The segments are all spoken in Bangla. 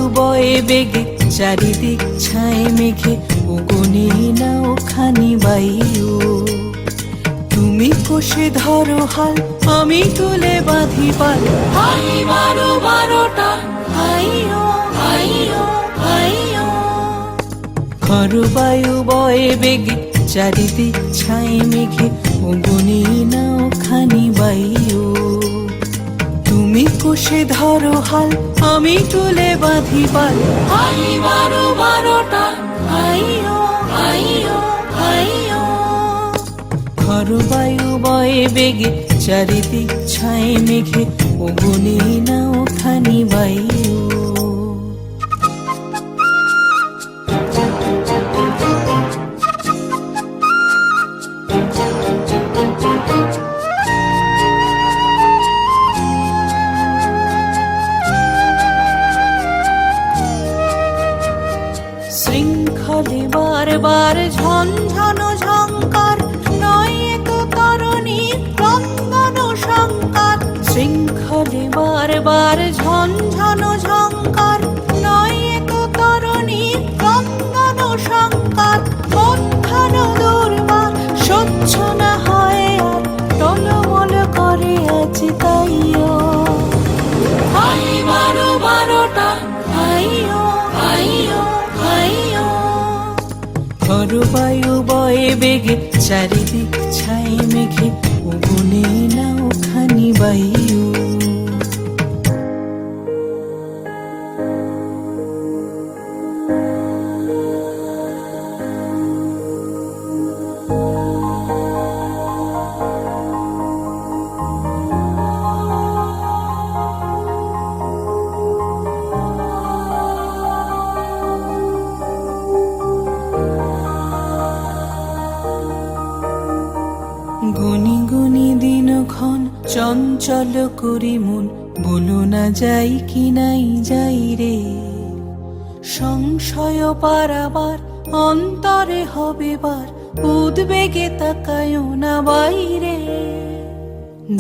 বায়ু বয়ে বেগে চারিদিক ছায় মেঘে ওগোনে নাও খানি বায়ু। তুমি কষে ধরো হাল আমি তুলে বাঁধি পাল, হাই বারো বারোটা হাইও হাইও হাইও। খর বায়ু বয়ে বেগে চারিদিক ছায় মেঘে ওগোনে নাও খানি বায়ু। তুমি কষে ধরো হাল আমি তুলে বাঁধি পাল, হাই বারো বারোটা হাইও হাইও হাইও। খর বায়ু বয়ে বেগে চারিদিক ছায় মেঘে ওগোনে নাও খানি বায়ু। শৃঙ্খলে বারবার ঝনঝন ঝঙ্কার, নয় তো তরণী ক্রন্দন শঙ্কার। শৃঙ্খলে বারবার ঝনঝন ঝঙ্কার, নয় তো তরণী ক্রন্দন শঙ্কার। বন্ধন দুর্বার সহ্য না হয় আর, টলমল করে আছে তাইও। হাই বারো বারোটা হাইও হাইও হাইও। খর বায়ু বয়ে বেগে চারিদিক ছায় মেঘে ওগোনে নাও খানি বায়ু। গুনি গুনি দিনক্ষণ চঞ্চল করি মন, বলো না যাই কি নাই যাই রে। সংশয় পারাবার অন্তরে হবে বার, উদ্বেগে তাকায় না বাইরে।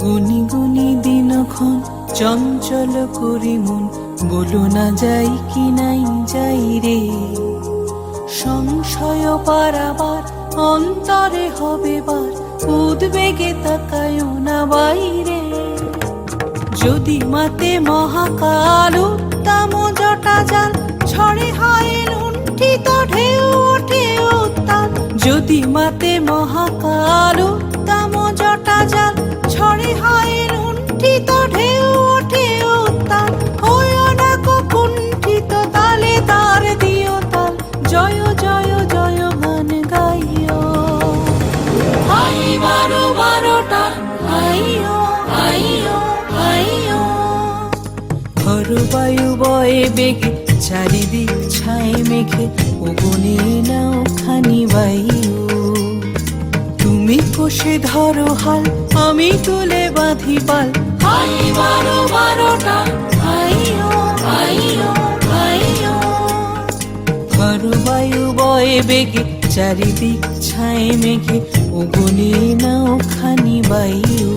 গুনি গুনি দিনক্ষণ চঞ্চল করি মন, বলো না যাই কি নাই যাই রে। সংশয় পারাবার অন্তরে হবে বার, উদ্বেগে তাকায় না বাইরে। যদি মাতে মহাকাল উত্তম জটা জাল, ঝড়ে হয় লুণ্ঠিত ঢেউ ওঠে উত্তাল। যদি মাতে মহাকাল উত্তম জটা জাল, ঝড়ে হয় লুণ্ঠিত ঢেউ ওঠে উত্তাল। হইও না কো কুণ্ঠিত তালে তার দিও তাল, জয় জয় জয় গান গাইও। হাই বারো বারোটা হাইও হাইও হাইও। খর বায়ু বয়ে বেগে চারিদিক ছায় মেঘে ওগোনে নাও খানি বায়ু। তুমি কষে ধরো হাল আমি তুলে বাঁধি পাল, হাই বারো বারোটা হাইও হাইও হাইও। খর বায়ু বয়ে বেগে চারিদিক ছায় মেঘে ওগোনে নাও খানি বায়ু।